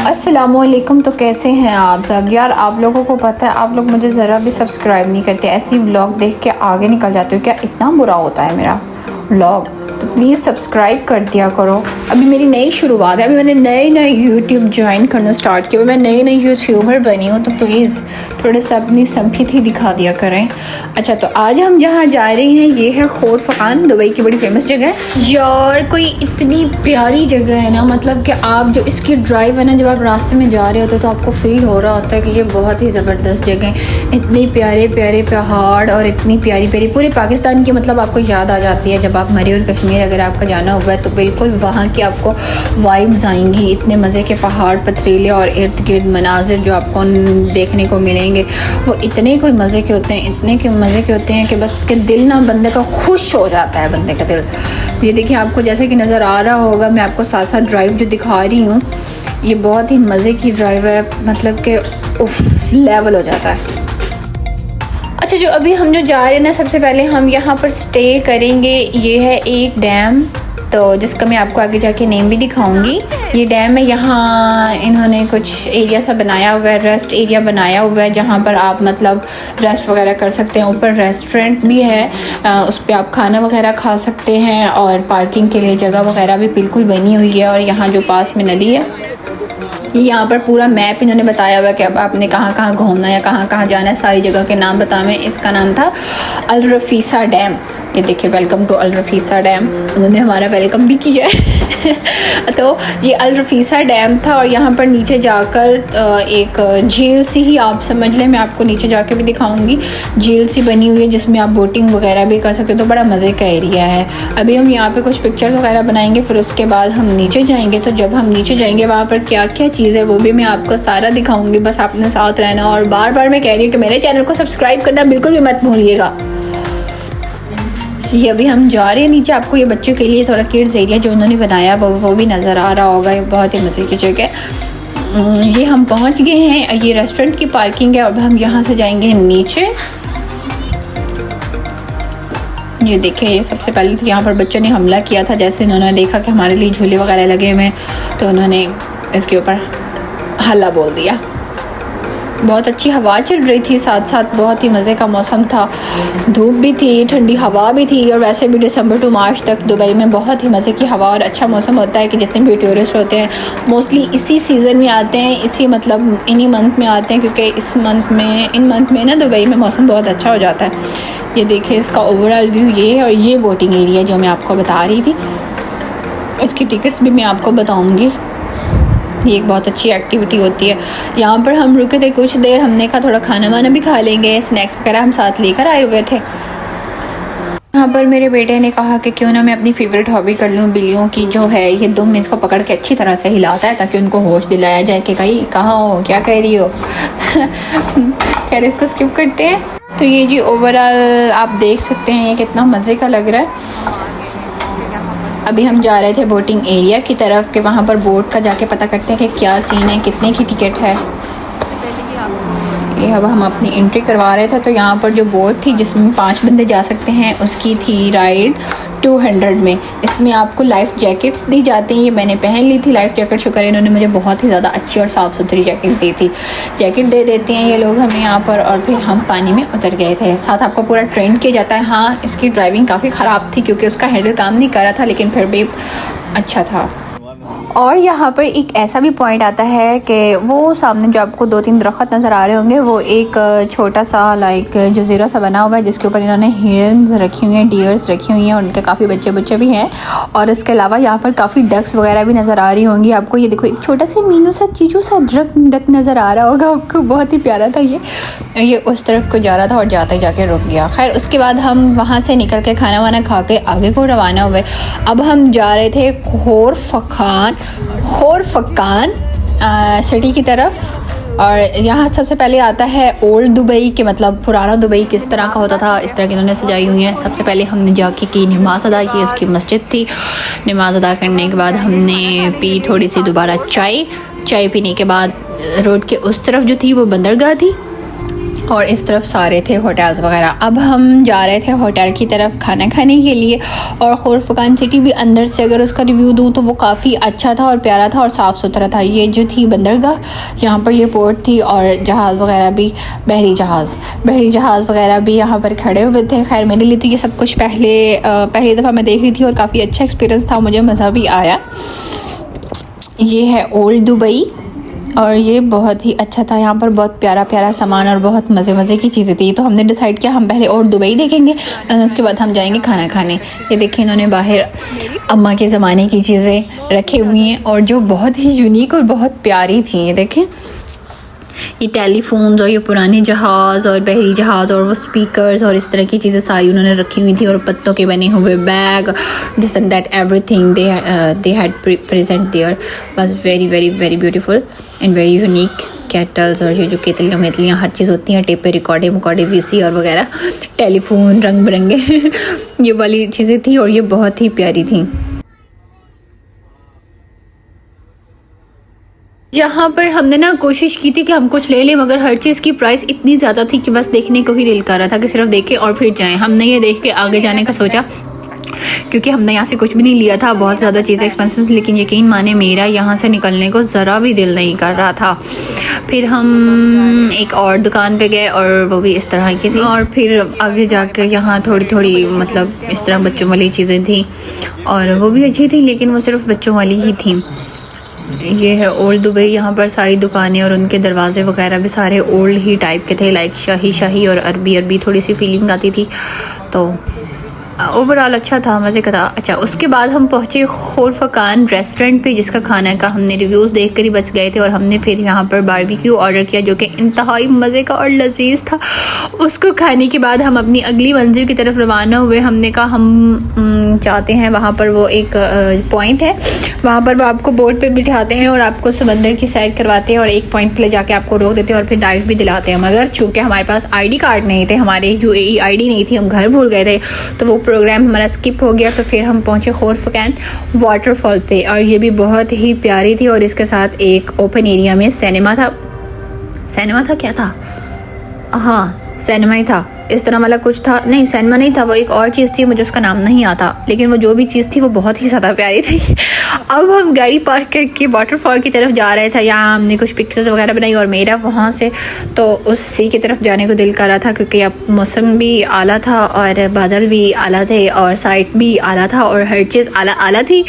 अस्सलामुअलैकुम। तो कैसे हैं आप सब यार? आप लोगों को पता है, आप लोग मुझे ज़रा भी सब्सक्राइब नहीं करते, ऐसे ही व्लॉग देख के आगे निकल जाते हो। क्या इतना बुरा होता है मेरा व्लॉग? तो प्लीज़ सब्सक्राइब कर दिया करो। अभी मेरी नई शुरुआत है, अभी मैंने नए यूट्यूब ज्वाइन करना स्टार्ट किया, मैं नई यूट्यूबर बनी हूँ, तो प्लीज़ थोड़ा सा अपनी संपत्ति दिखा दिया करें। अच्छा, तो आज हम जहाँ जा रहे हैं ये है खौर फ़कान, दुबई की बड़ी फेमस जगह है यार। कोई इतनी प्यारी जगह है ना, मतलब कि आप जो इसकी ड्राइव है ना, जब आप रास्ते में जा रहे होते तो आपको फील हो रहा होता है कि ये बहुत ही ज़बरदस्त जगह है। इतनी प्यारे प्यारे पहाड़ और इतनी प्यारी प्यारी पूरे पाकिस्तान की मतलब आपको याद आ जाती है। जब आप मरी और कश्मीर अगर आपका जाना हुआ है तो बिल्कुल वहाँ की आपको वाइब्स आएंगी। इतने मज़े के पहाड़, पथरीले और इर्द गिर्द मनाजिर जो आपको देखने को मिलेंगे वो इतने कोई मज़े के होते हैं, इतने के मज़े के होते हैं कि बस के दिल ना बंदे का खुश हो जाता है, बंदे का दिल। ये देखिए, आपको जैसे कि नज़र आ रहा होगा, मैं आपको साथ साथ ड्राइव जो दिखा रही हूँ, ये बहुत ही मज़े की ड्राइव है, मतलब कि उफ लेवल हो जाता है। अच्छा, जो अभी हम जो जा रहे हैं ना, सबसे पहले हम यहाँ पर स्टे करेंगे। ये है एक डैम, तो जिसका मैं आपको आगे जाके नेम भी दिखाऊंगी। ये डैम है, यहाँ इन्होंने कुछ एरिया सा बनाया हुआ है, रेस्ट एरिया बनाया हुआ है, जहाँ पर आप मतलब रेस्ट वगैरह कर सकते हैं। ऊपर रेस्टोरेंट भी है, उस पर आप खाना वगैरह खा सकते हैं, और पार्किंग के लिए जगह वगैरह भी बिल्कुल बनी हुई है। और यहाँ जो पास में नदी है, यहाँ पर पूरा मैप इन्होंने बताया हुआ है कि अब आपने कहाँ कहाँ घूमना है या कहाँ कहाँ जाना है, सारी जगह के नाम बताए। इसका नाम था अल रफीसा डैम। ये देखिए, वेलकम टू अल रफीसा डैम, उन्होंने हमारा वेलकम भी किया है। तो ये अल रफीसा डैम था, और यहाँ पर नीचे जाकर एक झील सी ही आप समझ लें, मैं आपको नीचे जाके भी दिखाऊंगी। झील सी बनी हुई है जिसमें आप बोटिंग वगैरह भी कर सकते हो, तो बड़ा मज़े का एरिया है। अभी हम यहाँ पे कुछ पिक्चर्स वगैरह बनाएंगे, फिर उसके बाद हम नीचे जाएंगे। तो जब हम नीचे जाएंगे वहाँ पर क्या क्या चीज़ है वो भी मैं आपको सारा दिखाऊंगी, बस आपने साथ रहना। और बार बार मैं कह रही हूँ कि मेरे चैनल को सब्सक्राइब करना बिल्कुल भी मत भूलिएगा। ये अभी हम जा रहे हैं नीचे, आपको ये बच्चों के लिए थोड़ा किड्स एरिया जो उन्होंने बनाया वो भी नज़र आ रहा होगा। ये बहुत ही मज़े की जगह। ये हम पहुंच गए हैं, ये रेस्टोरेंट की पार्किंग है, और हम यहाँ से जाएंगे नीचे। ये देखिए, ये सबसे पहले तो यहाँ पर बच्चों ने हमला किया था, जैसे उन्होंने देखा कि हमारे लिए झूले वगैरह लगे हुए हैं तो उन्होंने इसके ऊपर हल्ला बोल दिया। बहुत अच्छी हवा चल रही थी, साथ साथ बहुत ही मज़े का मौसम था, धूप भी थी, ठंडी हवा भी थी। और वैसे भी दिसंबर टू मार्च तक दुबई में बहुत ही मज़े की हवा और अच्छा मौसम होता है कि जितने भी टूरिस्ट होते हैं मोस्टली इसी सीज़न में आते हैं, इसी मतलब इन्हीं मंथ में आते हैं, क्योंकि इन मंथ में ना दुबई में मौसम बहुत अच्छा हो जाता है। ये देखिए, इसका ओवरऑल व्यू ये है, और ये बोटिंग एरिया जो मैं आपको बता रही थी, इसकी टिकट्स भी मैं आपको बताऊँगी। ये एक बहुत अच्छी एक्टिविटी होती है। यहाँ पर हम रुके थे कुछ देर, हमने कहा थोड़ा खाना वाना भी खा लेंगे, स्नैक्स वगैरह हम साथ लेकर आए हुए थे। यहाँ पर मेरे बेटे ने कहा कि क्यों ना मैं अपनी फेवरेट हॉबी कर लूँ, बिल्लियों की जो है ये दुम, इसको पकड़ के अच्छी तरह से हिलाता है ताकि उनको होश दिलाया जाए कि कहीं कहाँ हो, क्या कह रही हो। खैर, इसको स्किप करते हैं। तो ये जी ओवरऑल आप देख सकते हैं ये कितना मज़े का लग रहा है। अभी हम जा रहे थे बोटिंग एरिया की तरफ कि वहाँ पर बोट का जाके पता करते हैं कि क्या सीन है, कितने की टिकट है। ये अब हम अपनी एंट्री करवा रहे थे, तो यहाँ पर जो बोट थी जिसमें 5 बंदे जा सकते हैं, उसकी थी राइड 200 में। इसमें आपको लाइफ जैकेट्स दी जाती हैं, ये मैंने पहन ली थी लाइफ जैकेट। शुक्र है इन्होंने मुझे बहुत ही ज़्यादा अच्छी और साफ़ सुथरी जैकेट दी थी। जैकेट दे देते हैं ये लोग हमें यहाँ पर, और फिर हम पानी में उतर गए थे। साथ आपको पूरा ट्रेन किया जाता है। हाँ, इसकी ड्राइविंग काफ़ी ख़राब थी क्योंकि उसका हैंडल काम नहीं कर रहा था, लेकिन फिर भी अच्छा था। और यहाँ पर एक ऐसा भी पॉइंट आता है कि वो सामने जो आपको 2-3 दरख्त नज़र आ रहे होंगे, वो एक छोटा सा लाइक जजीरा सा बना हुआ है जिसके ऊपर इन्होंने हिरन्स रखी हुई हैं, डियर्स रखी हुई हैं, उनके काफ़ी बच्चे भी हैं। और इसके अलावा यहाँ पर काफ़ी डक्स वगैरह भी नज़र आ रही होंगी आपको। ये देखो, एक छोटा सा मीनू सा चीजू सा डक नज़र आ रहा होगा आपको, बहुत ही प्यारा था ये उस तरफ को जा रहा था और जाते जाके रुक गया। खैर, उसके बाद हम वहाँ से निकल के खाना वाना खा के आगे को रवाना हुए। अब हम जा रहे थे खौर फ़कान सिटी की तरफ। और यहाँ सबसे पहले आता है ओल्ड दुबई के, मतलब पुराना दुबई किस तरह का होता था, इस तरह की इन्होंने सजाई हुई है। सबसे पहले हमने जाके की नमाज़ अदा की, उसकी मस्जिद थी। नमाज़ अदा करने के बाद हमने पी थोड़ी सी दोबारा चाय पीने के बाद रोड के उस तरफ जो थी वो बंदरगाह थी। और इस तरफ सारे थे होटल्स वगैरह। अब हम जा रहे थे होटल की तरफ खाना खाने के लिए। और खुरफकान सिटी भी अंदर से अगर उसका रिव्यू दूँ तो वो काफ़ी अच्छा था और प्यारा था और साफ़ सुथरा था। ये जो थी बंदरगाह, यहाँ पर ये पोर्ट थी और जहाज़ वगैरह भी, बहरी जहाज़ वगैरह भी यहाँ पर खड़े हुए थे। खैर मेरे लिए तो ये सब कुछ पहली दफ़ा मैं देख रही थी और काफ़ी अच्छा एक्सपीरियंस था, मुझे मज़ा भी आया। ये है ओल्ड दुबई और ये बहुत ही अच्छा था। यहाँ पर बहुत प्यारा सामान और बहुत मज़े की चीज़ें थी। तो हमने डिसाइड किया हम पहले और दुबई देखेंगे और उसके बाद हम जाएंगे खाना खाने। ये देखिए इन्होंने बाहर अम्मा के ज़माने की चीज़ें रखी हुई हैं और जो बहुत ही यूनिक और बहुत प्यारी थी। ये देखें, ये टेलीफोन्स और ये पुराने जहाज़ और बहरी जहाज़ और वो स्पीकर्स और इस तरह की चीज़ें सारी उन्होंने रखी हुई थी। और पत्तों के बने हुए bag, this and that everything they had present there was very beautiful and very unique. Cattles और ये जो केतलियाँ हर चीज़ होती हैं, टेपे रिकॉर्डे वीसी और वगैरह, टेलीफोन रंग बिरंगे ये वाली चीज़ें थी और ये बहुत ही प्यारी थी। यहाँ पर हमने ना कोशिश की थी कि हम कुछ ले लें, मगर हर चीज़ की प्राइस इतनी ज़्यादा थी कि बस देखने को ही दिल कर रहा था कि सिर्फ देखें और फिर जाएं। हमने ये देख के आगे जाने का सोचा क्योंकि हमने यहाँ से कुछ भी नहीं लिया था, बहुत ज़्यादा चीज़ें एक्सपेंसिव थी। लेकिन यकीन माने मेरा यहाँ से निकलने को ज़रा भी दिल नहीं कर रहा था। फिर हम एक और दुकान पे गए और वो भी इस तरह की थी। और फिर आगे जाकर यहाँ थोड़ी मतलब इस तरह बच्चों वाली चीज़ें थी और वो भी अच्छी थी, लेकिन वो सिर्फ बच्चों वाली ही थी। ये है ओल्ड दुबई। यहाँ पर सारी दुकानें और उनके दरवाजे वगैरह भी सारे ओल्ड ही टाइप के थे, लाइक शाही और अरबी थोड़ी सी फीलिंग आती थी। तो ओवरऑल अच्छा था, मज़े का था। अच्छा, उसके बाद हम पहुँचे खुरफकान रेस्टोरेंट पे, जिसका खाना का हमने रिव्यूज़ देख कर ही बच गए थे। और हमने फिर यहाँ पर बारबेक्यू ऑर्डर किया जो कि इंतहाई मज़े का और लजीज था। उसको खाने के बाद हम अपनी अगली मंजिल की तरफ रवाना हुए। हमने कहा हम चाहते हैं, वहाँ पर वो एक पॉइंट है, वहाँ पर वो आपको बोट पर बिठाते हैं और आपको समंदर की सैर करवाते हैं और एक पॉइंट पर ले जाके आपको रोक देते हैं और फिर डाइव भी दिलाते हैं। मगर चूँकि हमारे पास ID कार्ड नहीं थे, हमारे UAE ID नहीं थी, हम घर भूल गए थे, तो वो प्रोग्राम हमारा स्किप हो गया। तो फिर हम पहुंचे खुरफकान वाटरफॉल पे और ये भी बहुत ही प्यारी थी। और इसके साथ एक ओपन एरिया में सिनेमा था क्या था, हाँ सिनेमा ही था, इस तरह वाला कुछ था। नहीं, सिनेमा नहीं था, वो एक और चीज़ थी, मुझे उसका नाम नहीं आता, लेकिन वो जो भी चीज़ थी वो बहुत ही ज़्यादा प्यारी थी। अब हम गाड़ी पार्क करके वाटरफॉल की तरफ जा रहे थे। यहाँ हमने कुछ पिक्चर्स वगैरह बनाई और मेरा वहाँ से तो उस सी की तरफ जाने को दिल कर रहा था, क्योंकि अब मौसम भी आला था और बादल भी आला थे और साइट भी आला था और हर चीज़ आला थी।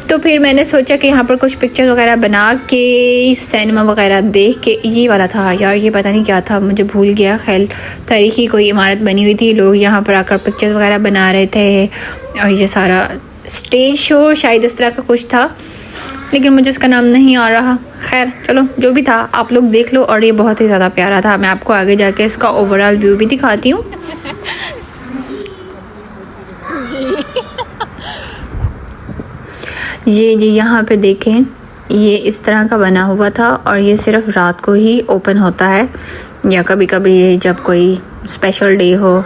तो फिर मैंने सोचा कि यहाँ पर कुछ पिक्चर्स वगैरह बना के सिनेमा वगैरह देख के, ये वाला था यार, ये पता नहीं क्या था, मुझे भूल गया। खैर तारीखी कोई इमारत बनी हुई थी, लोग यहाँ पर आकर पिक्चर्स वगैरह बना रहे थे और ये सारा स्टेज शो शायद इस तरह का कुछ था, लेकिन मुझे इसका नाम नहीं आ रहा। खैर चलो, जो भी था आप लोग देख लो। और ये बहुत ही ज़्यादा प्यारा था। मैं आपको आगे जाके इसका ओवरऑल व्यू भी दिखाती हूँ। ये जी यहाँ पे देखें, ये इस तरह का बना हुआ था और ये सिर्फ रात को ही ओपन होता है, या कभी कभी ये जब कोई स्पेशल डे हो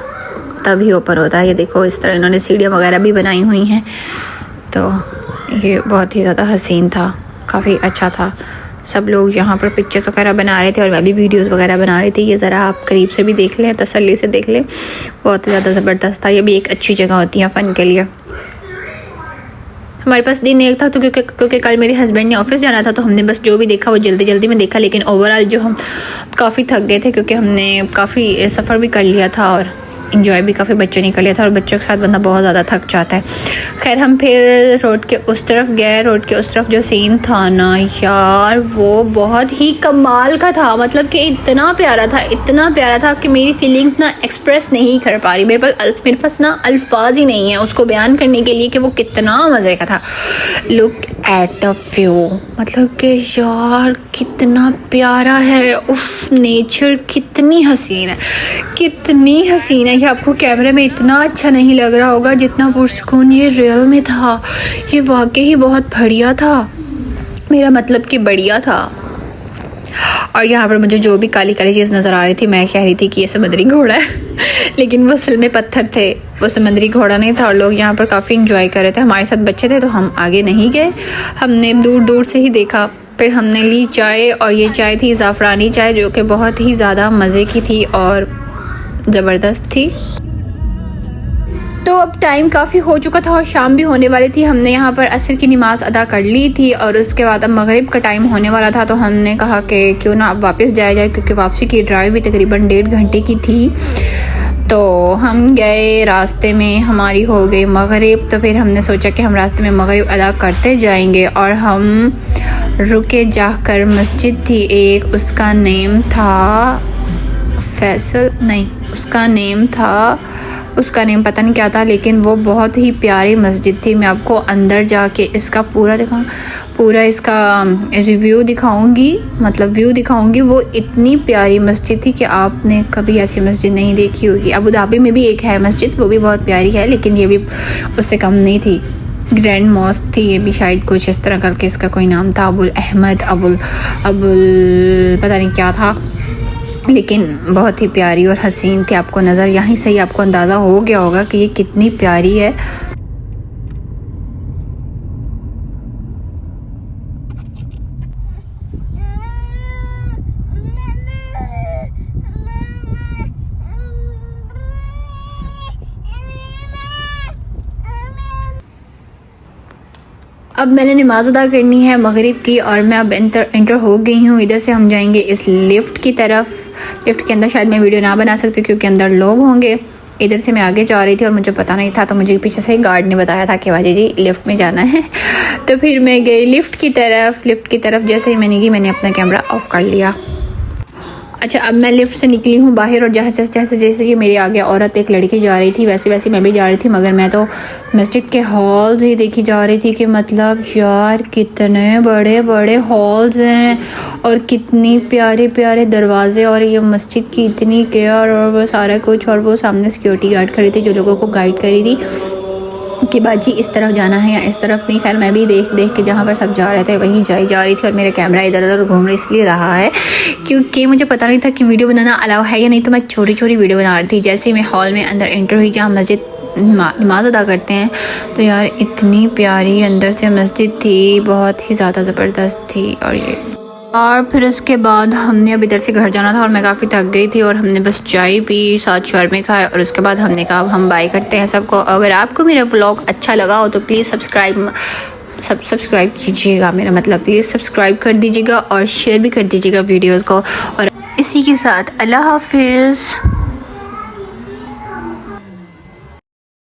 तभी ओपन होता है। ये देखो इस तरह इन्होंने सीढ़ियाँ वगैरह भी बनाई हुई हैं। तो ये बहुत ही ज़्यादा हसीन था, काफ़ी अच्छा था। सब लोग यहाँ पर पिक्चर्स वगैरह बना रहे थे और मैं भी वीडियोस वगैरह बना रही थी। ये ज़रा आप करीब से भी देख लें, तसल्ली से देख लें, बहुत ही ज़्यादा ज़बरदस्त था। ये भी एक अच्छी जगह होती है फ़न के लिए। हमारे पास दिन एक था तो क्योंकि कल मेरे हस्बैंड ने ऑफिस जाना था, तो हमने बस जो भी देखा वो जल्दी में देखा। लेकिन ओवरऑल जो हम काफ़ी थक गए थे, क्योंकि हमने काफ़ी सफ़र भी कर लिया था और इंजॉय भी काफ़ी बच्चों ने कर लिया था, और बच्चों के साथ बंदा बहुत ज़्यादा थक जाता है। खैर हम फिर रोड के उस तरफ गए। रोड के उस तरफ जो सीन था ना यार, वो बहुत ही कमाल का था। मतलब कि इतना प्यारा था कि मेरी फीलिंग्स ना एक्सप्रेस नहीं कर पा रही। मेरे पास ना अल्फाज ही नहीं है उसको बयान करने के लिए कि वो कितना मज़े का था। लुक एट द व्यू, मतलब कि यार कितना प्यारा है। उफ, नेचर कितनी हसीन है। ये आपको कैमरे में इतना अच्छा नहीं लग रहा होगा जितना पुरसुकून ये रियल में था। ये वाकई ही बहुत बढ़िया था, मेरा मतलब कि बढ़िया था। और यहाँ पर मुझे जो भी काली चीज़ नज़र आ रही थी, मैं कह रही थी कि ये समुद्री घोड़ा है लेकिन वो असल में पत्थर थे, वो समुद्री घोड़ा नहीं था। और लोग यहाँ पर काफ़ी इंजॉय कर रहे थे। हमारे साथ बच्चे थे तो हम आगे नहीं गए, हमने दूर से ही देखा। फिर हमने ली चाय, और ये चाय थी ज़ाफ़रानी चाय, जो कि बहुत ही ज़्यादा मज़े की थी और ज़बरदस्त थी। तो अब टाइम काफ़ी हो चुका था और शाम भी होने वाली थी। हमने यहाँ पर असर की नमाज़ अदा कर ली थी और उसके बाद अब मगरिब का टाइम होने वाला था, तो हमने कहा कि क्यों ना अब वापस जाया जाए, क्योंकि वापसी की ड्राइव भी तकरीबन 1.5 घंटे की थी। तो हम गए, रास्ते में हमारी हो गई मगरिब, तो फिर हमने सोचा कि हम रास्ते में मगरिब अदा करते जाएंगे। और हम रुके जाकर मस्जिद थी एक, उसका नेम था फैसल, नहीं उसका नेम पता नहीं क्या था, लेकिन वो बहुत ही प्यारी मस्जिद थी। मैं आपको अंदर जाके इसका पूरा इसका रिव्यू दिखाऊंगी, मतलब व्यू दिखाऊंगी। वो इतनी प्यारी मस्जिद थी कि आपने कभी ऐसी मस्जिद नहीं देखी होगी। अबू धाबी में भी एक है मस्जिद, वो भी बहुत प्यारी है, लेकिन ये भी उससे कम नहीं थी। ग्रैंड मॉस्क थी ये भी, शायद कुछ इस तरह करके इसका कोई नाम था, अबुल अहमद अबुल पता नहीं क्या था, लेकिन बहुत ही प्यारी और हसीन थी। आपको नज़र यहीं से ही आपको अंदाज़ा हो गया होगा कि ये कितनी प्यारी है। अब मैंने नमाज़ अदा करनी है मगरिब की, और मैं अब इंटर हो गई हूँ। इधर से हम जाएंगे इस लिफ्ट की तरफ। लिफ्ट के अंदर शायद मैं वीडियो ना बना सकती क्योंकि अंदर लोग होंगे। इधर से मैं आगे जा रही थी और मुझे पता नहीं था, तो मुझे पीछे से गार्ड ने बताया था कि वाजी जी लिफ्ट में जाना है। तो फिर मैं गई लिफ्ट की तरफ। जैसे ही मैंने की, मैंने अपना कैमरा ऑफ कर लिया। अच्छा, अब मैं लिफ्ट से निकली हूँ बाहर, और जैसे कि मेरे आगे औरत एक लड़की जा रही थी, वैसे मैं भी जा रही थी, मगर मैं तो मस्जिद के हॉल्स ही देखी जा रही थी कि मतलब यार कितने बड़े बड़े हॉल्स हैं और कितनी प्यारे प्यारे दरवाजे, और ये मस्जिद की इतनी केयर और वो सारा कुछ। और वो सामने सिक्योरिटी गार्ड खड़ी थी जो लोगों को गाइड करी थी कि बाजी इस तरफ जाना है या इस तरफ नहीं। खैर मैं भी देख के जहाँ पर सब जा रहे थे वहीं जा रही थी, और मेरा कैमरा इधर उधर घूम इसलिए रहा है क्योंकि मुझे पता नहीं था कि वीडियो बनाना अलाउ है या नहीं, तो मैं चोरी वीडियो बना रही थी। जैसे ही मैं हॉल में अंदर एंटर हुई जहाँ मस्जिद नमाज़ अदा करते हैं, तो यार इतनी प्यारी अंदर से मस्जिद थी, बहुत ही ज़्यादा ज़बरदस्त थी। और फिर उसके बाद हमने अब इधर से घर जाना था और मैं काफ़ी थक गई थी, और हमने बस चाय पी, साथ शौरमे खाए, और उसके बाद हमने कहा हम बाय करते हैं सबको। अगर आपको मेरा व्लॉग अच्छा लगा हो तो प्लीज़ सब्सक्राइब कीजिएगा, मेरा मतलब प्लीज़ सब्सक्राइब कर दीजिएगा और शेयर भी कर दीजिएगा वीडियोज़ को। और इसी के साथ अल्लाह हाफिज़।